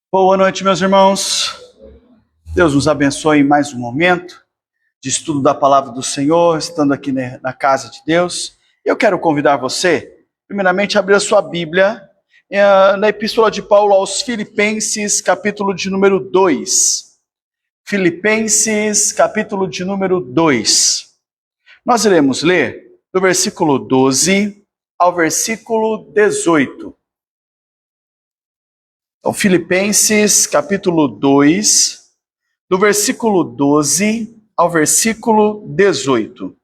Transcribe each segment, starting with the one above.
Boa noite, meus irmãos. Deus nos abençoe em mais um momento de estudo da palavra do Senhor, estando aqui na casa de Deus. Eu quero convidar você, primeiramente, a abrir a sua Bíblia na Epístola de Paulo aos Filipenses, capítulo de número 2. Filipenses, capítulo de número 2. Nós iremos ler do versículo 12 ao versículo 18. Então, Filipenses, capítulo 2, do versículo 12 ao versículo 18.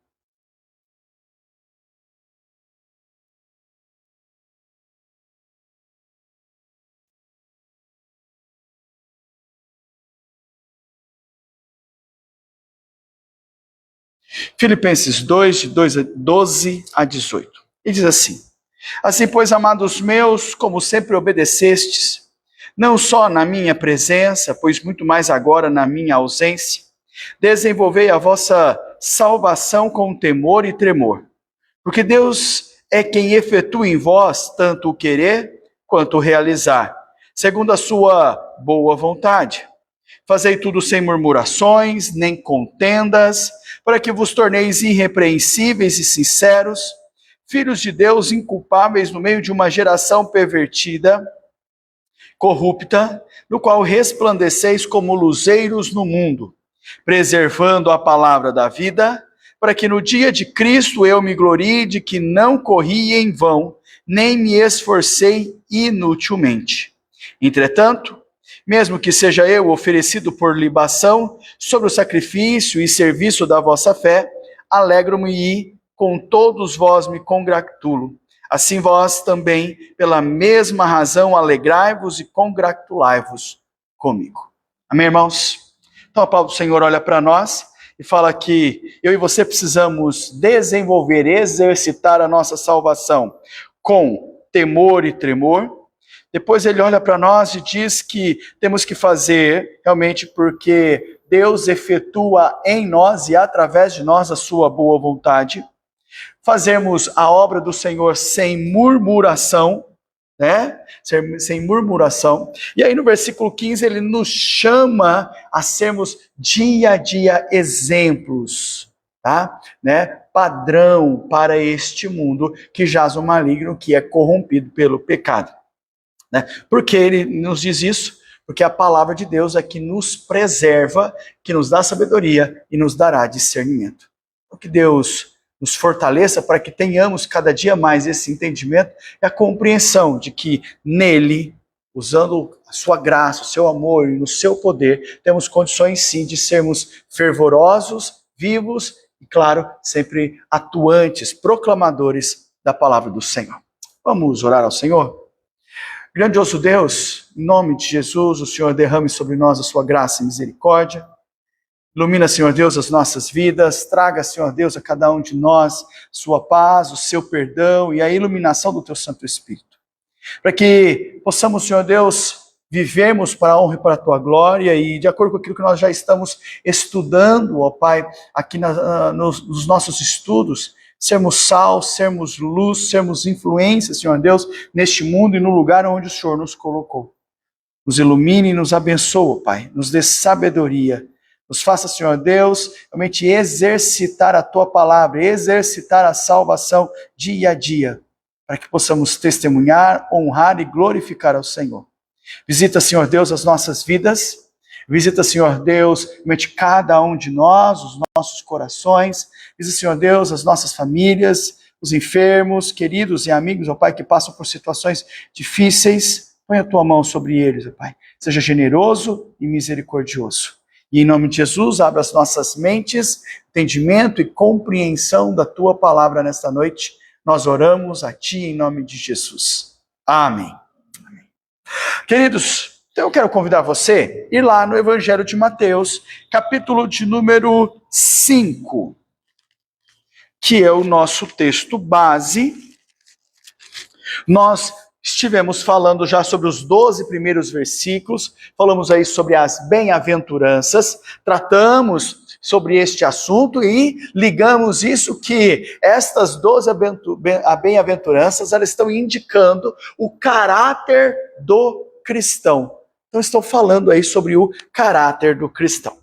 Filipenses 2, de 12 a 18. E diz assim: Assim, pois, amados meus, como sempre obedecestes, não só na minha presença, pois muito mais agora na minha ausência, desenvolvei a vossa salvação com temor e tremor, porque Deus é quem efetua em vós tanto o querer quanto o realizar, segundo a sua boa vontade. Fazei tudo sem murmurações, nem contendas, para que vos torneis irrepreensíveis e sinceros, filhos de Deus inculpáveis no meio de uma geração pervertida, corrupta, no qual resplandeceis como luzeiros no mundo, preservando a palavra da vida, para que no dia de Cristo eu me glorie de que não corri em vão, nem me esforcei inutilmente. Entretanto, mesmo que seja eu oferecido por libação sobre o sacrifício e serviço da vossa fé, alegro-me e com todos vós me congratulo. Assim vós também, pela mesma razão, alegrai-vos e congratulai-vos comigo. Amém, irmãos? Então a palavra do Senhor olha para nós e fala que eu e você precisamos desenvolver, exercitar a nossa salvação com temor e tremor. Depois ele olha para nós e diz que temos que fazer realmente porque Deus efetua em nós e através de nós a sua boa vontade. Fazermos a obra do Senhor sem murmuração, né? Sem murmuração. E aí no versículo 15 ele nos chama a sermos dia a dia exemplos, tá? Né? Padrão para este mundo que jaz o maligno, que é corrompido pelo pecado. Né? Por que ele nos diz isso? Porque a palavra de Deus é que nos preserva, que nos dá sabedoria e nos dará discernimento. Então, que Deus nos fortaleça para que tenhamos cada dia mais esse entendimento e a compreensão de que nele, usando a sua graça, o seu amor e no seu poder, temos condições sim de sermos fervorosos, vivos e, claro, sempre atuantes, proclamadores da palavra do Senhor. Vamos orar ao Senhor? Grandioso Deus, em nome de Jesus, o Senhor derrame sobre nós a sua graça e misericórdia. Ilumina, Senhor Deus, as nossas vidas. Traga, Senhor Deus, a cada um de nós sua paz, o seu perdão e a iluminação do teu Santo Espírito. Para que possamos, Senhor Deus, vivermos para a honra e para a tua glória e de acordo com aquilo que nós já estamos estudando, ó Pai, aqui nos nossos estudos, sermos sal, sermos luz, sermos influência, Senhor Deus, neste mundo e no lugar onde o Senhor nos colocou. Nos ilumine e nos abençoe, Pai, nos dê sabedoria. Nos faça, Senhor Deus, realmente exercitar a tua palavra, exercitar a salvação dia a dia, para que possamos testemunhar, honrar e glorificar ao Senhor. Visita, Senhor Deus, as nossas vidas. Visita, Senhor Deus, realmente cada um de nós, os nossos corações. Visita, Senhor Deus, as nossas famílias, os enfermos, queridos e amigos, ó Pai, que passam por situações difíceis. Põe a tua mão sobre eles, ó Pai. Seja generoso e misericordioso. E em nome de Jesus, abra as nossas mentes, entendimento e compreensão da tua palavra nesta noite. Nós oramos a ti em nome de Jesus. Amém. Amém. Queridos, então eu quero convidar você a ir lá no Evangelho de Mateus, capítulo de número 5, que é o nosso texto base. Nós estivemos falando já sobre os 12 primeiros versículos, falamos aí sobre as bem-aventuranças, tratamos sobre este assunto e ligamos isso que estas 12 bem-aventuranças, elas estão indicando o caráter do cristão. Então estou falando aí sobre o caráter do cristão.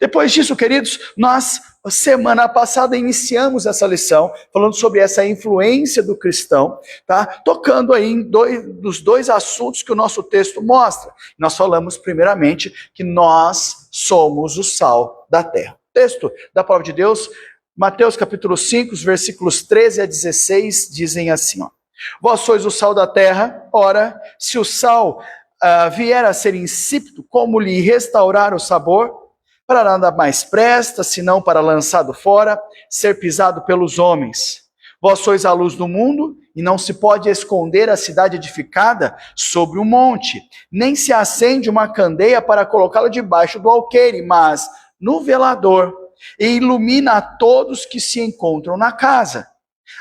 Depois disso, queridos, nós, semana passada, iniciamos essa lição, falando sobre essa influência do cristão, tá? Tocando aí em dos dois assuntos que o nosso texto mostra. Nós falamos, primeiramente, que nós somos o sal da terra. O texto da palavra de Deus, Mateus capítulo 5, os versículos 13 a 16, dizem assim, ó: Vós sois o sal da terra, ora, se o sal vier a ser insípido, como lhe restaurar o sabor? Para nada mais presta, senão para lançado fora, ser pisado pelos homens. Vós sois a luz do mundo, e não se pode esconder a cidade edificada sobre um monte, nem se acende uma candeia para colocá-la debaixo do alqueire, mas no velador, e ilumina a todos que se encontram na casa.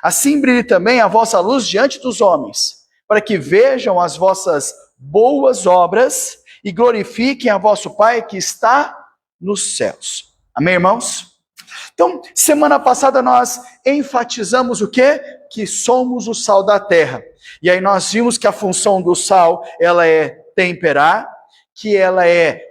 Assim brilhe também a vossa luz diante dos homens, para que vejam as vossas boas obras e glorifiquem a vosso Pai que está nos céus. Amém, irmãos? Então, semana passada nós enfatizamos o quê? Que somos o sal da terra. E aí nós vimos que a função do sal, ela é temperar, que ela é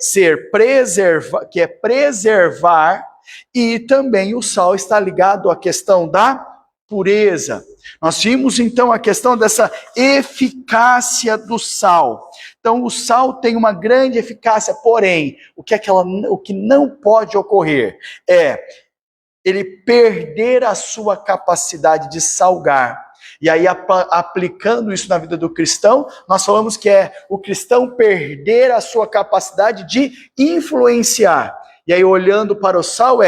preservar, e também o sal está ligado à questão da pureza. Nós vimos então a questão dessa eficácia do sal. Então o sal tem uma grande eficácia, porém, o que não pode ocorrer é ele perder a sua capacidade de salgar. E aí, aplicando isso na vida do cristão, nós falamos que é o cristão perder a sua capacidade de influenciar. E aí, olhando para o sal,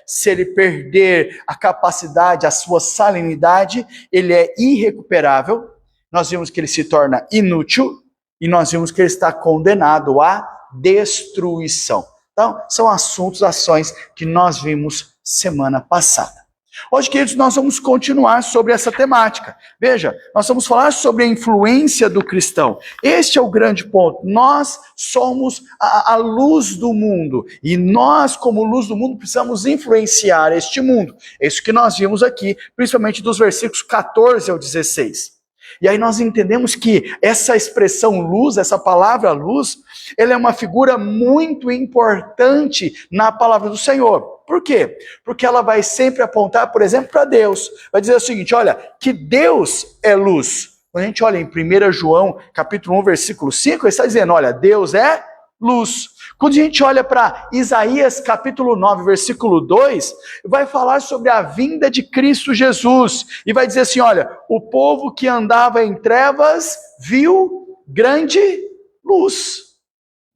se ele perder a capacidade, a sua salinidade, ele é irrecuperável. Nós vimos que ele se torna inútil e nós vimos que ele está condenado à destruição. Então, são assuntos, ações que nós vimos semana passada. Hoje, queridos, nós vamos continuar sobre essa temática. Veja, nós vamos falar sobre a influência do cristão. Este é o grande ponto. Nós somos a luz do mundo. E nós, como luz do mundo, precisamos influenciar este mundo. É isso que nós vimos aqui, principalmente dos versículos 14 ao 16. E aí nós entendemos que essa expressão luz, essa palavra luz, ela é uma figura muito importante na palavra do Senhor. Por quê? Porque ela vai sempre apontar, por exemplo, para Deus. Vai dizer o seguinte, olha, que Deus é luz. Quando a gente olha em 1 João, capítulo 1, versículo 5, ele está dizendo, olha, Deus é luz. Quando a gente olha para Isaías, capítulo 9, versículo 2, vai falar sobre a vinda de Cristo Jesus. E vai dizer assim, olha, o povo que andava em trevas viu grande luz.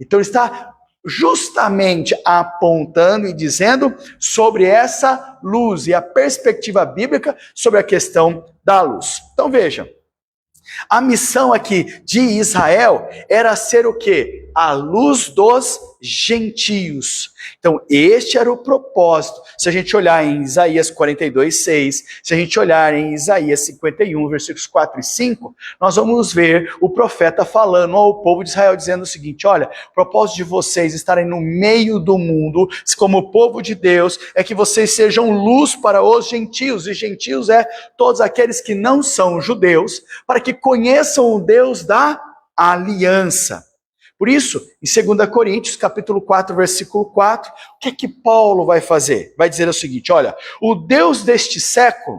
Então ele está justamente apontando e dizendo sobre essa luz e a perspectiva bíblica sobre a questão da luz. Então veja, a missão aqui de Israel era ser o quê? A luz dos gentios. Então, este era o propósito. Se a gente olhar em Isaías 42, 6, se a gente olhar em Isaías 51, versículos 4 e 5, nós vamos ver o profeta falando ao povo de Israel, dizendo o seguinte, olha, o propósito de vocês estarem no meio do mundo, como povo de Deus, é que vocês sejam luz para os gentios, e gentios é todos aqueles que não são judeus, para que conheçam o Deus da aliança. Por isso, em 2 Coríntios, capítulo 4, versículo 4, o que é que Paulo vai fazer? Vai dizer o seguinte, olha, o Deus deste século,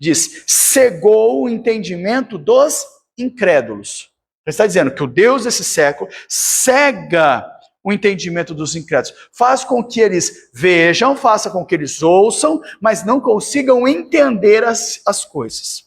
diz, cegou o entendimento dos incrédulos. Ele está dizendo que o Deus desse século cega o entendimento dos incrédulos. Faz com que eles vejam, faça com que eles ouçam, mas não consigam entender as coisas.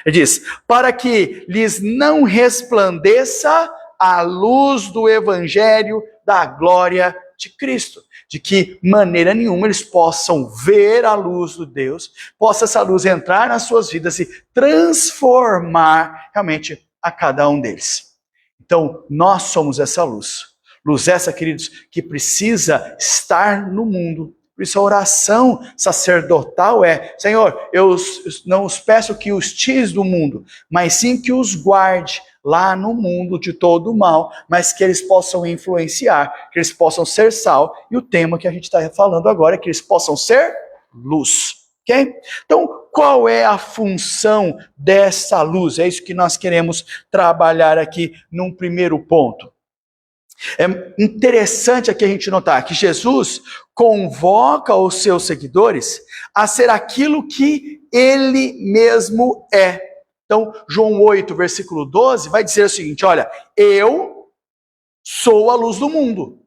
Ele diz, para que lhes não resplandeça a luz do evangelho da glória de Cristo. De que maneira nenhuma eles possam ver a luz do Deus, possa essa luz entrar nas suas vidas e transformar realmente a cada um deles. Então, nós somos essa luz. Luz essa, queridos, que precisa estar no mundo. Por isso a oração sacerdotal é, Senhor, eu não os peço que os tires do mundo, mas sim que os guarde lá no mundo de todo o mal, mas que eles possam influenciar, que eles possam ser sal, e o tema que a gente está falando agora é que eles possam ser luz, ok? Então, qual é a função dessa luz? É isso que nós queremos trabalhar aqui num primeiro ponto. É interessante aqui a gente notar que Jesus convoca os seus seguidores a ser aquilo que ele mesmo é. Então, João 8, versículo 12, vai dizer o seguinte: olha, eu sou a luz do mundo.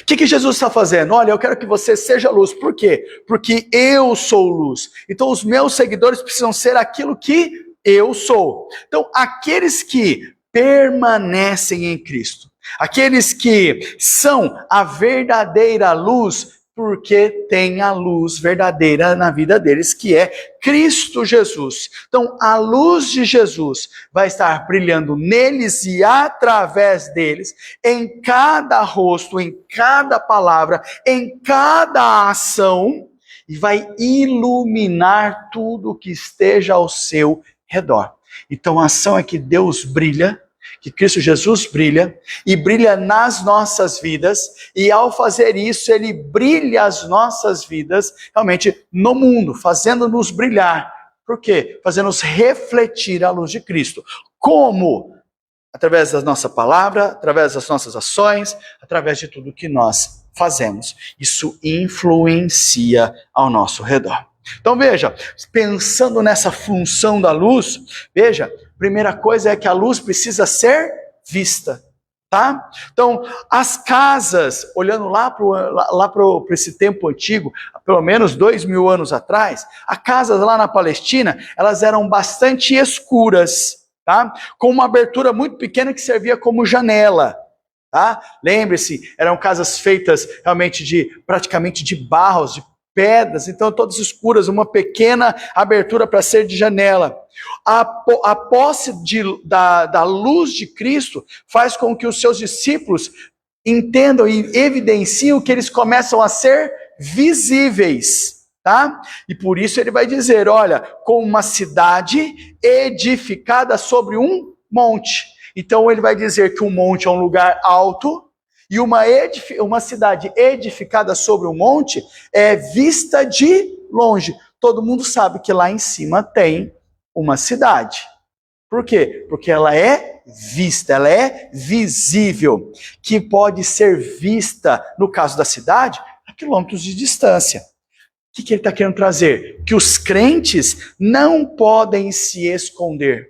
O que Jesus está fazendo? Olha, eu quero que você seja luz. Por quê? Porque eu sou luz. Então, os meus seguidores precisam ser aquilo que eu sou. Então, aqueles que permanecem em Cristo, aqueles que são a verdadeira luz, porque tem a luz verdadeira na vida deles, que é Cristo Jesus. Então, a luz de Jesus vai estar brilhando neles e através deles, em cada rosto, em cada palavra, em cada ação, e vai iluminar tudo que esteja ao seu redor. Então, a ação é que Deus brilha, que Cristo Jesus brilha, e brilha nas nossas vidas, e ao fazer isso, ele brilha as nossas vidas, realmente, no mundo, fazendo-nos brilhar. Por quê? Fazendo-nos refletir a luz de Cristo. Como? Através da nossa palavra, através das nossas ações, através de tudo que nós fazemos. Isso influencia ao nosso redor. Então veja, pensando nessa função da luz, veja, primeira coisa é que a luz precisa ser vista, tá? Então, as casas, olhando lá para esse tempo antigo, pelo menos 2000 anos atrás, as casas lá na Palestina, elas eram bastante escuras, tá? Com uma abertura muito pequena que servia como janela, tá? Lembre-se, eram casas feitas realmente praticamente de barros, de pedras, então todas escuras, uma pequena abertura para ser de janela. A posse da luz de Cristo faz com que os seus discípulos entendam e evidenciem que eles começam a ser visíveis, tá? E por isso ele vai dizer, olha, como uma cidade edificada sobre um monte. Então ele vai dizer que um monte é um lugar alto, e uma cidade edificada sobre um monte é vista de longe. Todo mundo sabe que lá em cima tem uma cidade. Por quê? Porque ela é vista, ela é visível, que pode ser vista, no caso da cidade, a quilômetros de distância. O que ele está querendo trazer? Que os crentes não podem se esconder.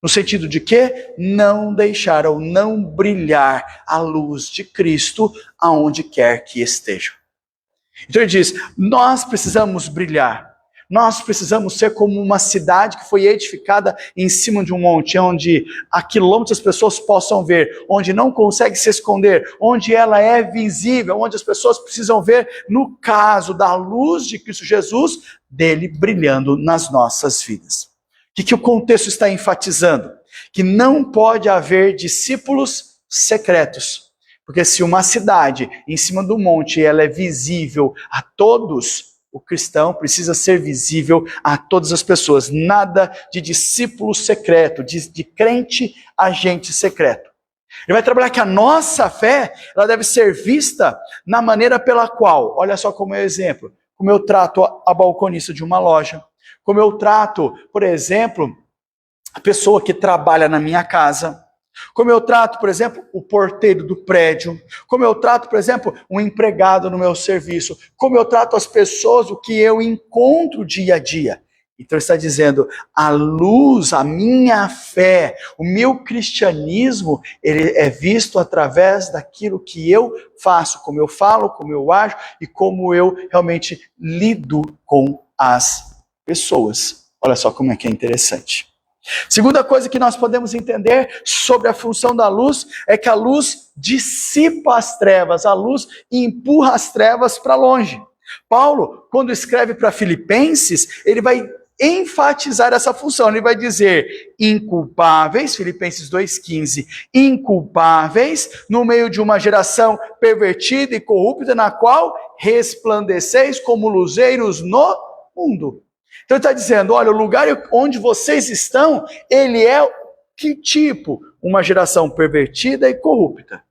No sentido de que não deixar ou não brilhar a luz de Cristo aonde quer que estejam. Então ele diz, nós precisamos brilhar. Nós precisamos ser como uma cidade que foi edificada em cima de um monte, onde a quilômetros as pessoas possam ver, onde não consegue se esconder, onde ela é visível, onde as pessoas precisam ver, no caso da luz de Cristo Jesus, dele brilhando nas nossas vidas. O que o contexto está enfatizando? Que não pode haver discípulos secretos. Porque se uma cidade em cima do monte ela é visível a todos, o cristão precisa ser visível a todas as pessoas. Nada de discípulo secreto, de crente agente secreto. Ele vai trabalhar que a nossa fé ela deve ser vista na maneira pela qual, olha só como é o exemplo, como eu trato a balconista de uma loja, como eu trato, por exemplo, a pessoa que trabalha na minha casa, como eu trato, por exemplo, o porteiro do prédio, como eu trato, por exemplo, um empregado no meu serviço, como eu trato as pessoas, o que eu encontro dia a dia. Então ele está dizendo, a luz, a minha fé, o meu cristianismo, ele é visto através daquilo que eu faço, como eu falo, como eu ajo e como eu realmente lido com as pessoas. Olha só como é que é interessante. Segunda coisa que nós podemos entender sobre a função da luz é que a luz dissipa as trevas, a luz empurra as trevas para longe. Paulo, quando escreve para Filipenses, ele vai enfatizar essa função, ele vai dizer inculpáveis, Filipenses 2,15, inculpáveis no meio de uma geração pervertida e corrupta na qual resplandeceis como luzeiros no mundo. Então ele está dizendo, olha, o lugar onde vocês estão, ele é que tipo? Uma geração pervertida e corrupta.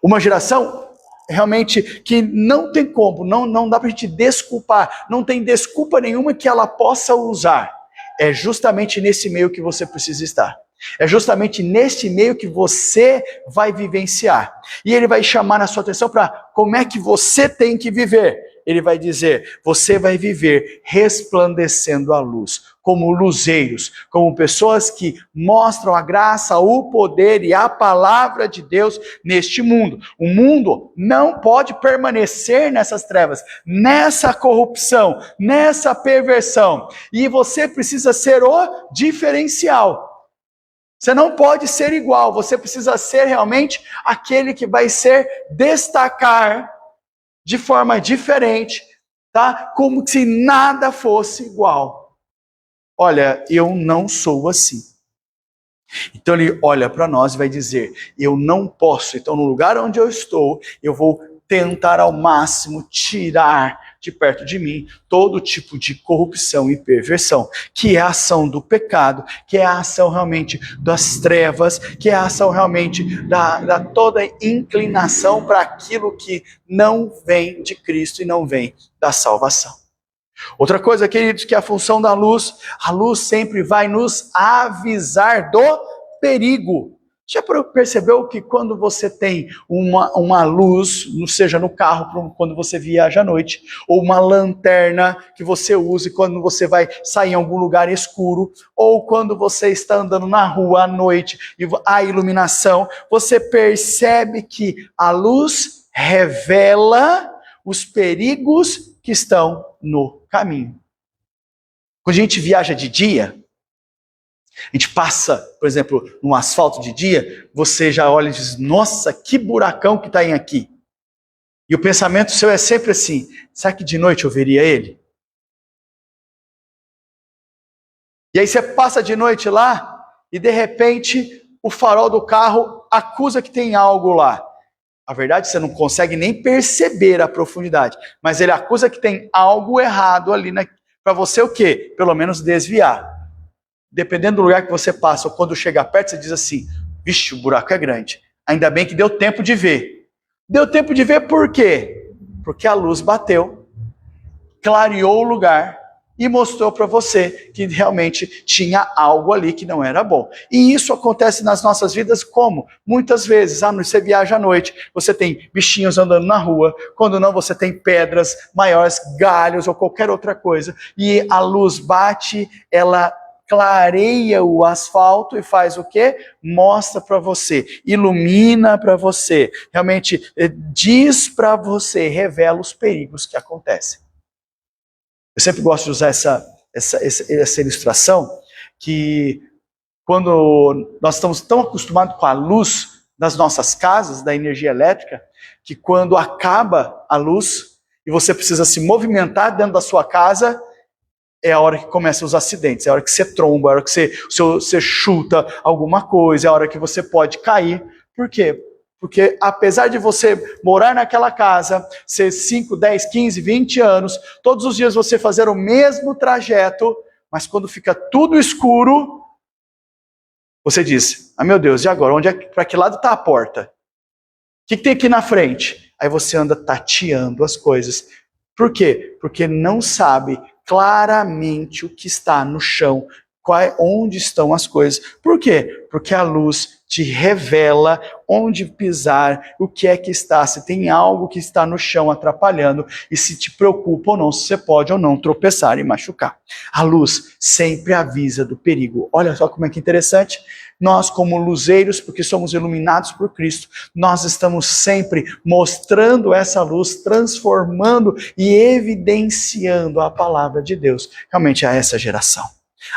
Uma geração realmente que não tem como, não dá para a gente desculpar, não tem desculpa nenhuma que ela possa usar. É justamente nesse meio que você precisa estar. É justamente neste meio que você vai vivenciar. E ele vai chamar a sua atenção para como é que você tem que viver. Ele vai dizer, você vai viver resplandecendo a luz, como luzeiros, como pessoas que mostram a graça, o poder e a palavra de Deus neste mundo. O mundo não pode permanecer nessas trevas, nessa corrupção, nessa perversão. E você precisa ser o diferencial. Você não pode ser igual, você precisa ser realmente aquele que vai ser destacar de forma diferente, tá? Como se nada fosse igual. Olha, eu não sou assim. Então ele olha para nós e vai dizer, eu não posso, então no lugar onde eu estou, eu vou tentar ao máximo tirar de perto de mim todo tipo de corrupção e perversão, que é a ação do pecado, que é a ação realmente das trevas, que é a ação realmente da toda inclinação para aquilo que não vem de Cristo e não vem da salvação. Outra coisa, queridos, que é a função da luz, a luz sempre vai nos avisar do perigo. Já percebeu que quando você tem uma luz, seja no carro, quando você viaja à noite, ou uma lanterna que você use quando você vai sair em algum lugar escuro, ou quando você está andando na rua à noite e a iluminação, você percebe que a luz revela os perigos que estão no caminho. Quando a gente viaja de dia, a gente passa, por exemplo, no asfalto de dia, você já olha e diz, nossa, que buracão que está aqui. E o pensamento seu é sempre assim, será que de noite eu veria ele? E aí você passa de noite lá, e de repente o farol do carro acusa que tem algo lá. A verdade, você não consegue nem perceber a profundidade, mas ele acusa que tem algo errado ali, para você o quê? Pelo menos desviar. Dependendo do lugar que você passa, ou quando chega perto, você diz assim, vixe, o buraco é grande. Ainda bem que deu tempo de ver. Deu tempo de ver por quê? Porque a luz bateu, clareou o lugar e mostrou para você que realmente tinha algo ali que não era bom. E isso acontece nas nossas vidas como? Muitas vezes, você viaja à noite, você tem bichinhos andando na rua, quando não você tem pedras maiores, galhos ou qualquer outra coisa, e a luz bate, ela clareia o asfalto e faz o quê? Mostra para você, ilumina para você, realmente diz para você, revela os perigos que acontecem. Eu sempre gosto de usar essa ilustração, que quando nós estamos tão acostumados com a luz das nossas casas, da energia elétrica, que quando acaba a luz e você precisa se movimentar dentro da sua casa, é a hora que começam os acidentes, é a hora que você tromba, é a hora que você chuta alguma coisa, é a hora que você pode cair. Por quê? Porque apesar de você morar naquela casa, ser 5, 10, 15, 20 anos, todos os dias você fazer o mesmo trajeto, mas quando fica tudo escuro, você diz, meu Deus, e agora? Para que lado está a porta? O que tem aqui na frente? Aí você anda tateando as coisas. Por quê? Porque não sabe claramente o que está no chão, onde estão as coisas. Por quê? Porque a luz te revela onde pisar, o que é que está, se tem algo que está no chão atrapalhando e se te preocupa ou não, se você pode ou não tropeçar e machucar. A luz sempre avisa do perigo. Olha só como é que interessante. Nós, como luzeiros, porque somos iluminados por Cristo, nós estamos sempre mostrando essa luz, transformando e evidenciando a palavra de Deus realmente a essa geração.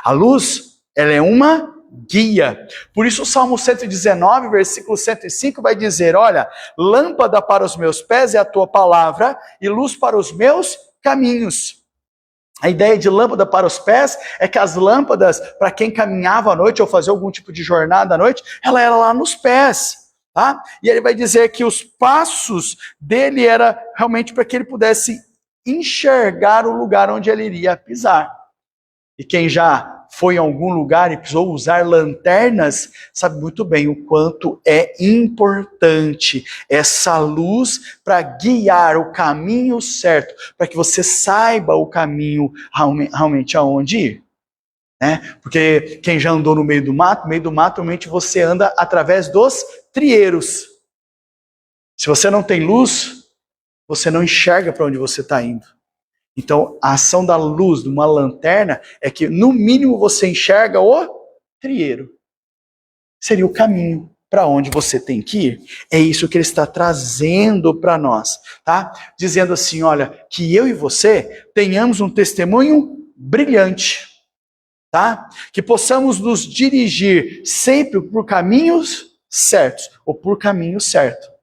A luz, ela é uma guia. Por isso o Salmo 119, versículo 105 vai dizer, olha, lâmpada para os meus pés é a tua palavra e luz para os meus caminhos. A ideia de lâmpada para os pés é que as lâmpadas, para quem caminhava à noite ou fazia algum tipo de jornada à noite, ela era lá nos pés. Tá? E ele vai dizer que os passos dele era realmente para que ele pudesse enxergar o lugar onde ele iria pisar. E quem já foi em algum lugar e precisou usar lanternas, sabe muito bem o quanto é importante essa luz para guiar o caminho certo, para que você saiba o caminho realmente aonde ir. né? Porque quem já andou no meio do mato, normalmente você anda através dos trieiros. Se você não tem luz, você não enxerga para onde você está indo. Então, a ação da luz de uma lanterna é que, no mínimo, você enxerga o trieiro. Seria o caminho para onde você tem que ir. É isso que ele está trazendo para nós, tá? Dizendo assim, olha, que eu e você tenhamos um testemunho brilhante, tá? Que possamos nos dirigir sempre por caminhos certos, ou por caminho certo.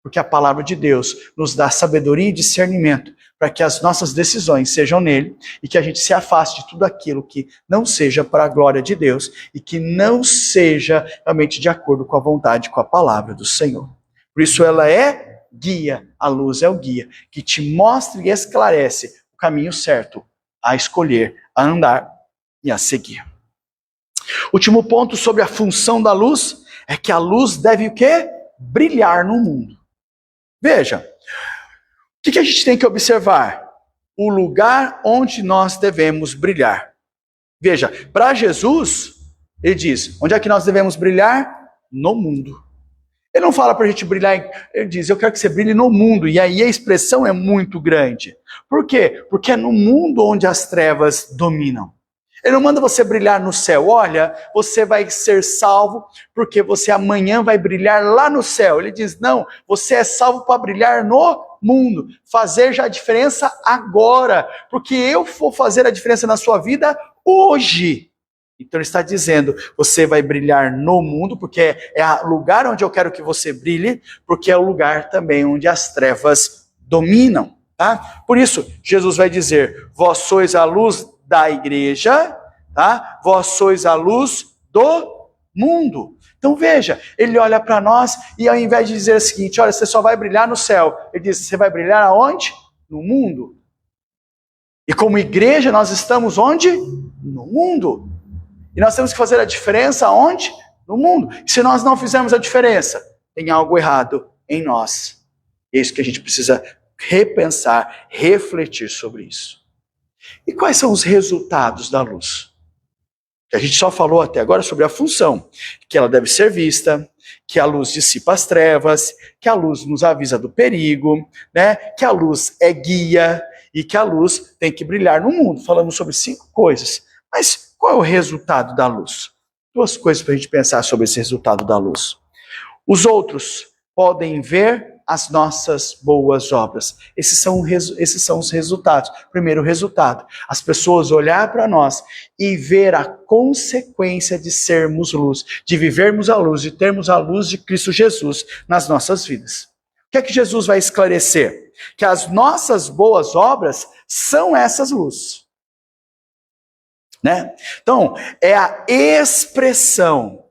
Porque a palavra de Deus nos dá sabedoria e discernimento para que as nossas decisões sejam nele e que a gente se afaste de tudo aquilo que não seja para a glória de Deus e que não seja realmente de acordo com a vontade, com a palavra do Senhor. Por isso ela é guia, a luz é o guia, que te mostra e esclarece o caminho certo a escolher, a andar e a seguir. Último ponto sobre a função da luz é que a luz deve o quê? Brilhar no mundo. Veja, o que a gente tem que observar? O lugar onde nós devemos brilhar. Veja, para Jesus, ele diz, onde é que nós devemos brilhar? No mundo. Ele não fala para a gente brilhar, ele diz, eu quero que você brilhe no mundo. E aí a expressão é muito grande. Por quê? Porque é no mundo onde as trevas dominam. Ele não manda você brilhar no céu. Olha, você vai ser salvo porque você amanhã vai brilhar lá no céu. Ele diz, não, você é salvo para brilhar no mundo. Fazer já a diferença agora. Porque eu vou fazer a diferença na sua vida hoje. Então ele está dizendo, você vai brilhar no mundo, porque é o lugar onde eu quero que você brilhe, porque é o lugar também onde as trevas dominam. Tá? Por isso, Jesus vai dizer, vós sois a luz da igreja, tá? Vós sois a luz do mundo. Então veja, ele olha para nós e ao invés de dizer o seguinte, olha, você só vai brilhar no céu, ele diz, você vai brilhar aonde? No mundo. E como igreja nós estamos onde? No mundo. E nós temos que fazer a diferença aonde? No mundo. E se nós não fizermos a diferença, tem algo errado em nós. É isso que a gente precisa repensar, refletir sobre isso. E quais são os resultados da luz? A gente só falou até agora sobre a função, que ela deve ser vista, que a luz dissipa as trevas, que a luz nos avisa do perigo, né? Que a luz é guia e que a luz tem que brilhar no mundo. Falamos sobre 5 coisas. Mas qual é o resultado da luz? 2 coisas para a gente pensar sobre esse resultado da luz. Os outros podem ver as nossas boas obras. Esses são os resultados. Primeiro resultado, as pessoas olhar para nós e ver a consequência de sermos luz, de vivermos a luz, de termos a luz de Cristo Jesus nas nossas vidas. O que é que Jesus vai esclarecer? Que as nossas boas obras são essas luzes. Né? Então, é a expressão,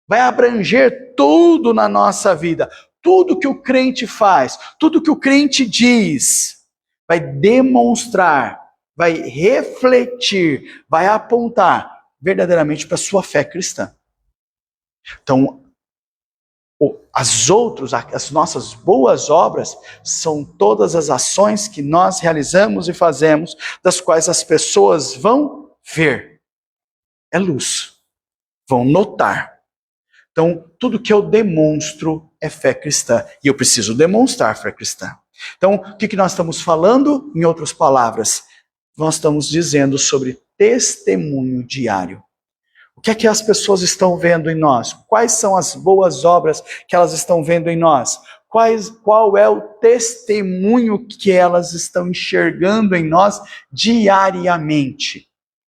vai abranger tudo na nossa vida. Tudo que o crente faz, tudo que o crente diz, vai demonstrar, vai refletir, vai apontar verdadeiramente para a sua fé cristã. Então, as nossas boas obras são todas as ações que nós realizamos e fazemos, das quais as pessoas vão ver. É luz. Vão notar. Então, tudo que eu demonstro é fé cristã. E eu preciso demonstrar fé cristã. Então, o que nós estamos falando? Em outras palavras, nós estamos dizendo sobre testemunho diário. O que é que as pessoas estão vendo em nós? Quais são as boas obras que elas estão vendo em nós? Qual é o testemunho que elas estão enxergando em nós diariamente?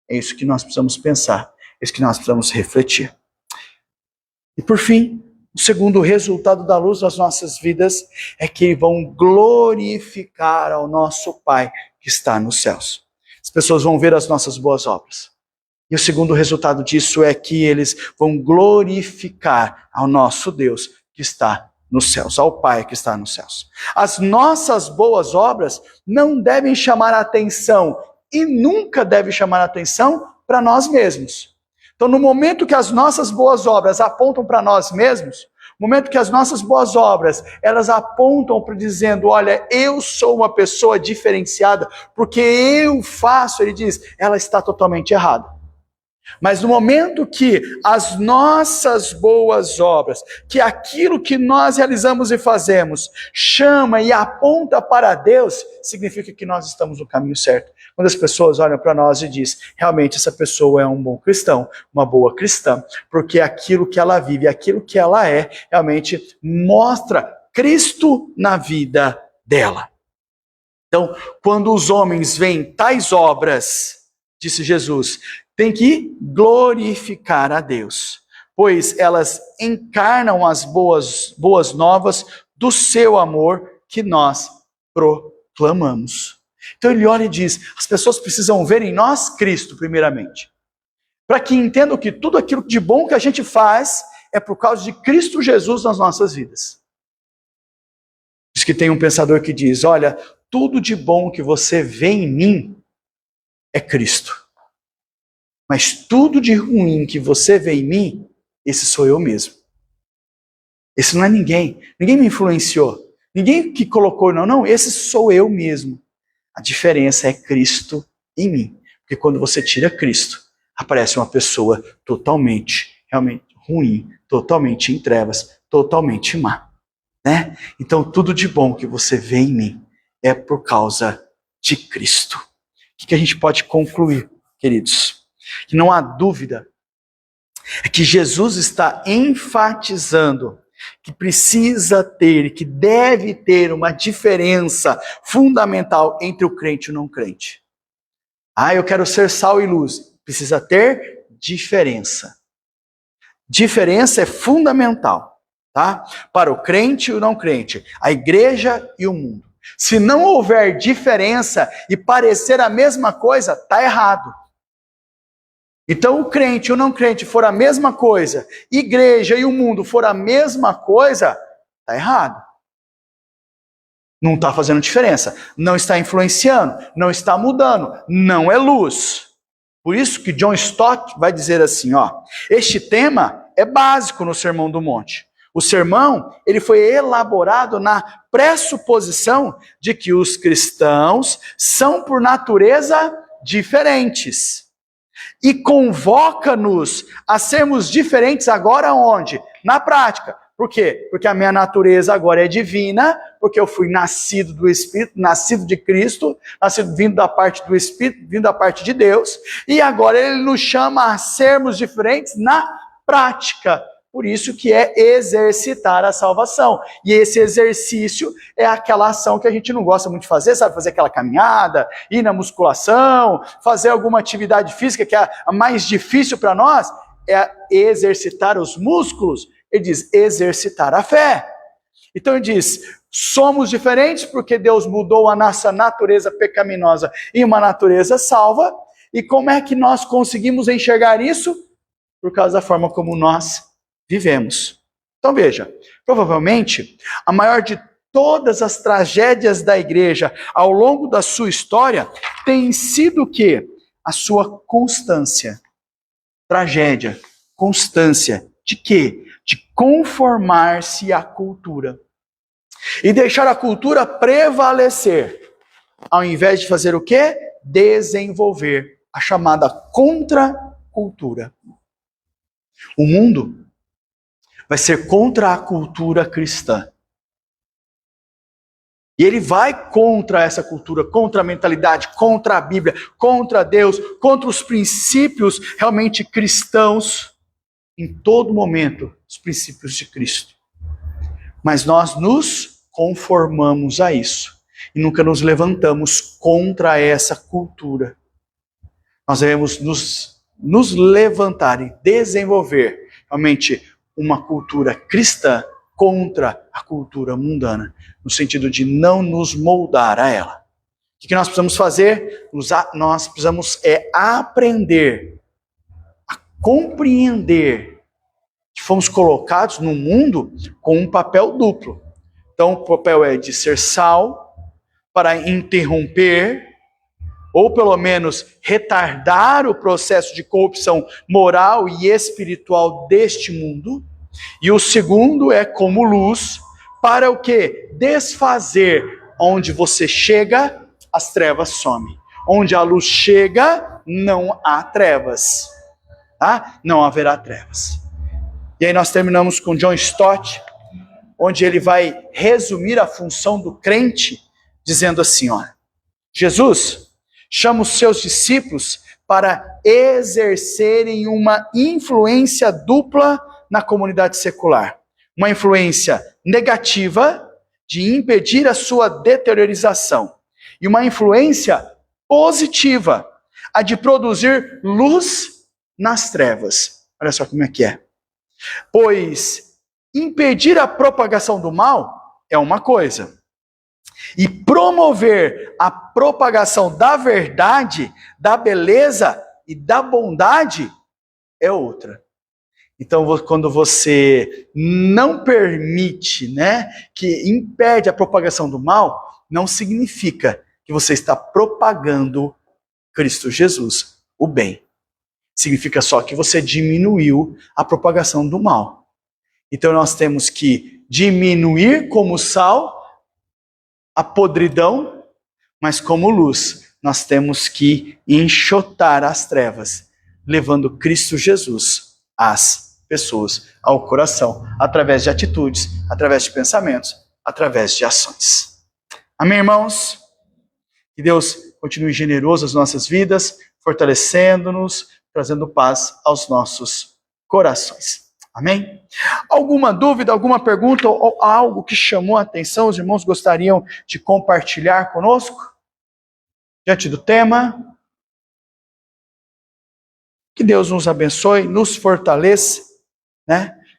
É isso que nós precisamos pensar. É isso que nós precisamos refletir. E por fim, o segundo resultado da luz das nossas vidas é que vão glorificar ao nosso Pai que está nos céus. As pessoas vão ver as nossas boas obras. E o segundo resultado disso é que eles vão glorificar ao nosso Deus que está nos céus, ao Pai que está nos céus. As nossas boas obras não devem chamar a atenção e nunca devem chamar a atenção para nós mesmos. Então, no momento que as nossas boas obras apontam para nós mesmos, no momento que as nossas boas obras, elas apontam para dizendo, olha, eu sou uma pessoa diferenciada, porque eu faço, ele diz, ela está totalmente errada. Mas no momento que as nossas boas obras, que aquilo que nós realizamos e fazemos, chama e aponta para Deus, significa que nós estamos no caminho certo. Quando as pessoas olham para nós e dizem, realmente essa pessoa é um bom cristão, uma boa cristã, porque aquilo que ela vive, aquilo que ela é, realmente mostra Cristo na vida dela. Então, quando os homens veem tais obras, disse Jesus, tem que glorificar a Deus, pois elas encarnam as boas novas do seu amor que nós proclamamos. Então ele olha e diz, as pessoas precisam ver em nós Cristo, primeiramente, para que entendam que tudo aquilo de bom que a gente faz é por causa de Cristo Jesus nas nossas vidas. Diz que tem um pensador que diz, olha, tudo de bom que você vê em mim é Cristo. Mas tudo de ruim que você vê em mim, esse sou eu mesmo. Esse não é ninguém. Ninguém me influenciou. Ninguém que colocou, não, esse sou eu mesmo. A diferença é Cristo em mim. Porque quando você tira Cristo, aparece uma pessoa totalmente, realmente ruim, totalmente em trevas, totalmente má. Né? Então tudo de bom que você vê em mim é por causa de Cristo. O que a gente pode concluir, queridos? Que não há dúvida, é que Jesus está enfatizando que precisa ter, que deve ter uma diferença fundamental entre o crente e o não crente. Eu quero ser sal e luz. Precisa ter diferença. Diferença é fundamental, tá? Para o crente e o não crente, a igreja e o mundo. Se não houver diferença e parecer a mesma coisa, está errado. Então o crente e o não crente for a mesma coisa, igreja e o mundo for a mesma coisa, está errado. Não está fazendo diferença, não está influenciando, não está mudando, não é luz. Por isso que John Stott vai dizer assim, este tema é básico no Sermão do Monte. O sermão, ele foi elaborado na pressuposição de que os cristãos são por natureza diferentes. E convoca-nos a sermos diferentes agora onde? Na prática. Por quê? Porque a minha natureza agora é divina, porque eu fui nascido do Espírito, nascido de Cristo, nascido vindo da parte do Espírito, vindo da parte de Deus, e agora ele nos chama a sermos diferentes na prática. Por isso que é exercitar a salvação. E esse exercício é aquela ação que a gente não gosta muito de fazer, sabe? Fazer aquela caminhada, ir na musculação, fazer alguma atividade física que é a mais difícil para nós, é exercitar os músculos. Ele diz, exercitar a fé. Então ele diz, somos diferentes porque Deus mudou a nossa natureza pecaminosa em uma natureza salva. E como é que nós conseguimos enxergar isso? Por causa da forma como nós vivemos. Então veja, provavelmente a maior de todas as tragédias da igreja ao longo da sua história tem sido o quê? A sua constância. Tragédia, constância. De quê? De conformar-se à cultura. E deixar a cultura prevalecer. Ao invés de fazer o quê? Desenvolver a chamada contracultura. O mundo vai ser contra a cultura cristã. E ele vai contra essa cultura, contra a mentalidade, contra a Bíblia, contra Deus, contra os princípios realmente cristãos, em todo momento, os princípios de Cristo. Mas nós nos conformamos a isso e nunca nos levantamos contra essa cultura. Nós devemos nos levantar e desenvolver realmente uma cultura cristã contra a cultura mundana, no sentido de não nos moldar a ela. O que nós precisamos fazer? Nós precisamos aprender a compreender que fomos colocados no mundo com um papel duplo. Então o papel é de ser sal para interromper ou pelo menos retardar o processo de corrupção moral e espiritual deste mundo. E o segundo é como luz, para o quê? Desfazer. Onde você chega, as trevas somem. Onde a luz chega, não há trevas. tá? Não haverá trevas. E aí nós terminamos com John Stott, onde ele vai resumir a função do crente, dizendo assim, olha, Jesus chama os seus discípulos para exercerem uma influência dupla na comunidade secular. Uma influência negativa, de impedir a sua deteriorização, e uma influência positiva, a de produzir luz nas trevas. Olha só como é que é. Pois impedir a propagação do mal é uma coisa, e promover a propagação da verdade, da beleza e da bondade é outra. Então, quando você não permite, que impede a propagação do mal, não significa que você está propagando Cristo Jesus, o bem. Significa só que você diminuiu a propagação do mal. Então, nós temos que diminuir como sal a podridão, mas como luz, nós temos que enxotar as trevas, levando Cristo Jesus às pessoas, ao coração, através de atitudes, através de pensamentos, através de ações. Amém, irmãos? Que Deus continue generoso nas nossas vidas, fortalecendo-nos, trazendo paz aos nossos corações. Amém? Alguma dúvida, alguma pergunta ou algo que chamou a atenção, os irmãos gostariam de compartilhar conosco? Diante do tema? Que Deus nos abençoe, nos fortaleça,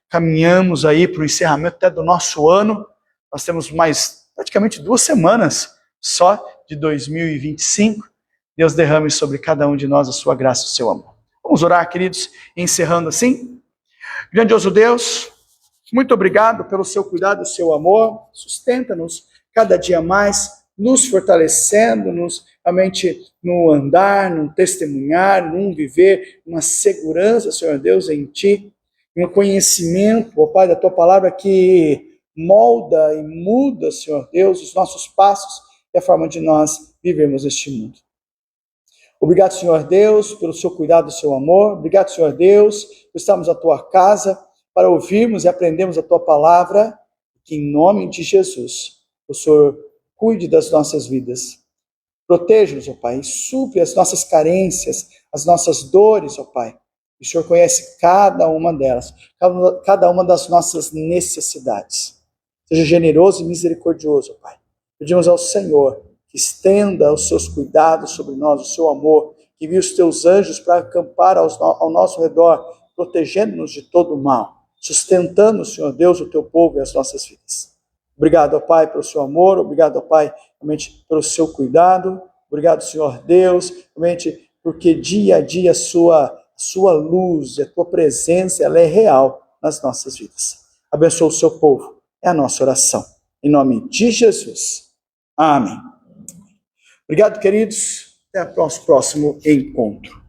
Caminhamos aí para o encerramento até do nosso ano. Nós temos mais praticamente 2 semanas só de 2025. Deus derrame sobre cada um de nós a sua graça e o seu amor. Vamos orar, queridos, encerrando assim. Grandioso Deus, muito obrigado pelo seu cuidado e seu amor. Sustenta-nos cada dia mais, nos fortalecendo-nos, realmente no andar, no testemunhar, no viver, uma segurança, Senhor Deus, em Ti. Um conhecimento, ó Pai, da Tua Palavra que molda e muda, Senhor Deus, os nossos passos e a forma de nós vivermos este mundo. Obrigado, Senhor Deus, pelo seu cuidado e seu amor. Obrigado, Senhor Deus, por estarmos na Tua casa para ouvirmos e aprendermos a Tua Palavra. Que em nome de Jesus, o Senhor cuide das nossas vidas. Proteja-nos, ó Pai, e supre as nossas carências, as nossas dores, ó Pai. O Senhor conhece cada uma delas, cada uma das nossas necessidades. Seja generoso e misericordioso, Pai. Pedimos ao Senhor que estenda os seus cuidados sobre nós, o seu amor, que envie os teus anjos para acampar ao nosso redor, protegendo-nos de todo o mal, sustentando, Senhor Deus, o teu povo e as nossas vidas. Obrigado, ó Pai, pelo seu amor, obrigado, ó Pai, realmente pelo seu cuidado, obrigado, Senhor Deus, realmente porque dia a dia a sua luz, a tua presença, ela é real nas nossas vidas. Abençoa o seu povo, é a nossa oração. Em nome de Jesus. Amém. Obrigado, queridos. Até o próximo encontro.